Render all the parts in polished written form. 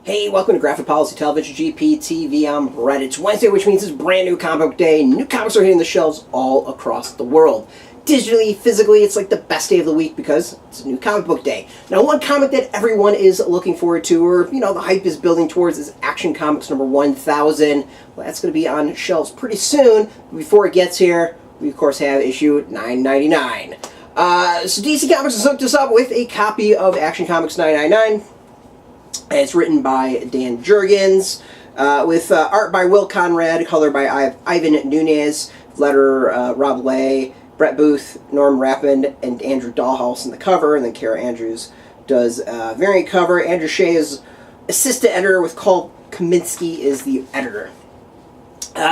Hey, welcome to Graphic Policy Television, GPTV. I'm Brett. It's Wednesday, which means it's brand new comic book day. New comics are hitting the shelves all across the world. Digitally, physically, it's like the best day of the week because it's a new comic book day. Now, one comic that everyone is looking forward to, or, the hype is building towards, is Action Comics number 1000. Well, that's going to be on shelves pretty soon. Before it gets here, we, of course, have issue 999. So DC Comics has hooked us up with a copy of Action Comics 999. It's written by Dan Jurgens, with art by Will Conrad, color by Ivan Nunes, letter Rob Leigh, Brett Booth, Norm Rapmund, and Andrew Dalhouse in the cover, and then Kaare Andrews does variant cover. Andrew Shea is assistant editor, with Kaminski is the editor.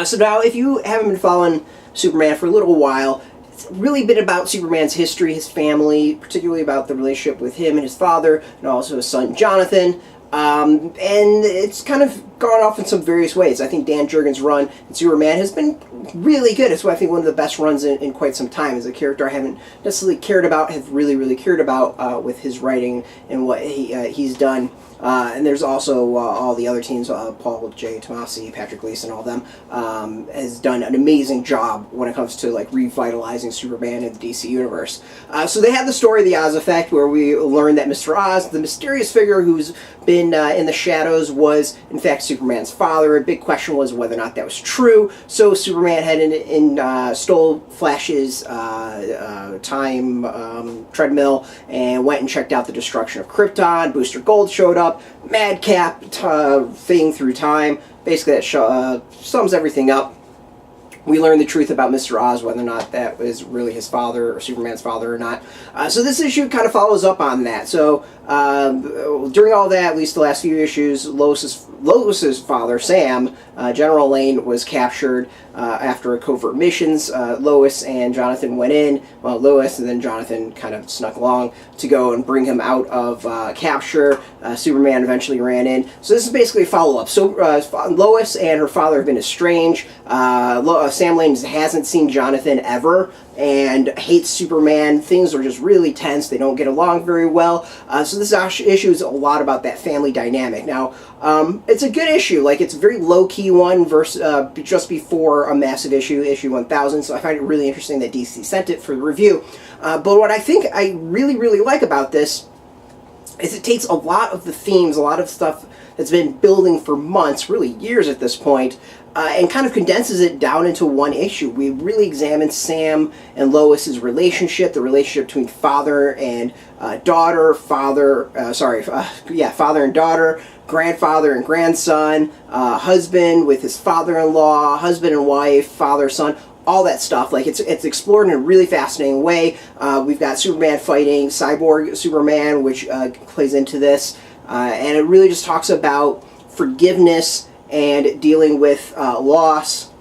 So now, if you haven't been following Superman for a little while, it's really been about Superman's history, his family, particularly about the relationship with him and his father, and also his son Jonathan. And it's kind of gone off in some various ways. I think Dan Jurgens' run in Superman has been really good. It's, I think, one of the best runs in quite some time. As a character I haven't necessarily cared about, have really cared about with his writing and what he's done. And there's also all the other teams, Paul J. Tomasi, Patrick Gleason, all of them, has done an amazing job when it comes to revitalizing Superman in the DC universe. So they had the story of the Oz Effect, where we learned that Mr. Oz, the mysterious figure who's been in the shadows, was in fact Superman's father. A big question was whether or not that was true. So Superman had stole Flash's time treadmill and went and checked out the destruction of Krypton. Booster Gold showed up. Madcap thing through time. Basically, that sums everything up. We learn the truth about Mr. Oz, whether or not that was really his father or Superman's father or not. So this issue kind of follows up on that. So during all that, at least the last few issues, Lois's father, Sam, General Lane, was captured after a covert missions. Lois and Jonathan went in. Well, Lois and then Jonathan kind of snuck along to go and bring him out of capture. Superman eventually ran in. So this is basically a follow-up. So Lois and her father have been estranged. Sam Lane hasn't seen Jonathan ever and hates Superman. Things are just really tense. They don't get along very well. So this issue is a lot about that family dynamic. Now, it's a good issue. It's a very low-key one versus just before a massive issue, issue 1000. So I find it really interesting that DC sent it for the review. But what I think I really like about this is it takes a lot of the themes, a lot of stuff that's been building for months, really years at this point, and kind of condenses it down into one issue. We really examine Sam and Lois's relationship, the relationship between father and daughter, father and daughter, grandfather and grandson, husband with his father-in-law, husband and wife, father-son, all that stuff. It's explored in a really fascinating way. We've got Superman fighting Cyborg Superman, which plays into this, and it really just talks about forgiveness and dealing with loss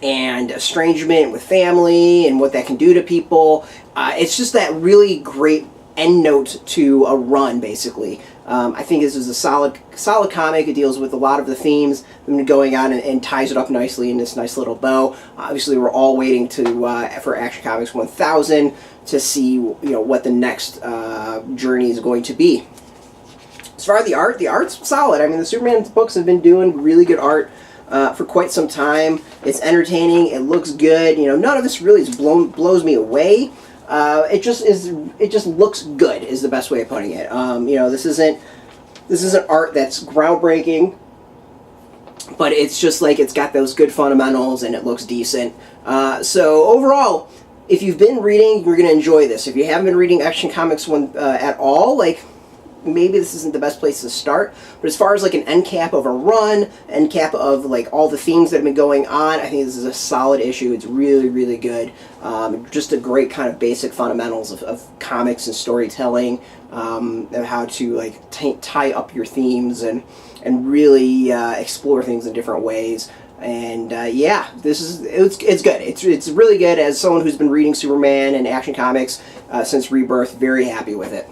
and estrangement with family and what that can do to people. It's just that really great end note to a run, basically. I think this is a solid comic. It deals with a lot of the themes that have been going on and ties it up nicely in this nice little bow. Obviously, we're all waiting for Action Comics 1000 to see what the next journey is going to be. As far as the art's solid. I mean, the Superman books have been doing really good art for quite some time. It's entertaining. It looks good. None of this really blows me away. It just looks good is the best way of putting it. This isn't art that's groundbreaking, but it's just it's got those good fundamentals and it looks decent. So overall, if you've been reading, you're going to enjoy this. If you haven't been reading Action Comics at all, maybe this isn't the best place to start, but as far as an end cap of a run, end cap of all the themes that have been going on, I think this is a solid issue. It's really good. Just a great kind of basic fundamentals of comics and storytelling, of how to tie up your themes and really explore things in different ways. And yeah, it's good. It's really good. As someone who's been reading Superman and Action Comics since Rebirth, very happy with it.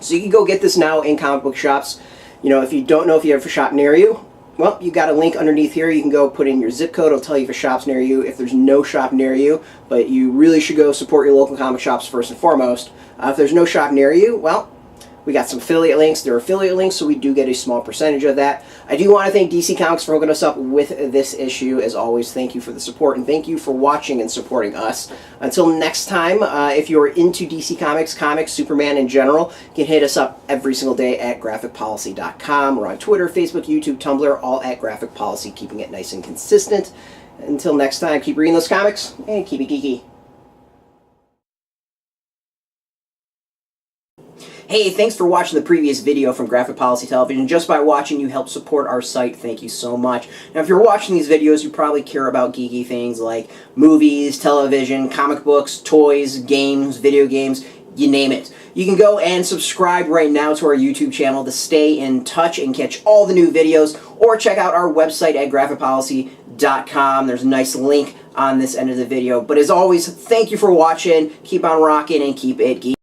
So you can go get this now in comic book shops. If you don't know if you have a shop near you, well, you got a link underneath here. You can go put in your zip code. It'll tell you if a shop's near you. If there's no shop near you, but you really should go support your local comic shops first and foremost. If there's no shop near you, well, We got some affiliate links. They're affiliate links, so we do get a small percentage of that. I do want to thank DC Comics for hooking us up with this issue. As always, thank you for the support, and thank you for watching and supporting us. Until next time, if you're into DC Comics, Superman in general, you can hit us up every single day at graphicpolicy.com. We're on Twitter, Facebook, YouTube, Tumblr, all at Graphic Policy, keeping it nice and consistent. Until next time, keep reading those comics, and keep it geeky. Hey, thanks for watching the previous video from Graphic Policy Television. Just by watching, you help support our site. Thank you so much. Now, if you're watching these videos, you probably care about geeky things like movies, television, comic books, toys, games, video games, you name it. You can go and subscribe right now to our YouTube channel to stay in touch and catch all the new videos, or check out our website at graphicpolicy.com. There's a nice link on this end of the video. But as always, thank you for watching. Keep on rocking and keep it geeky.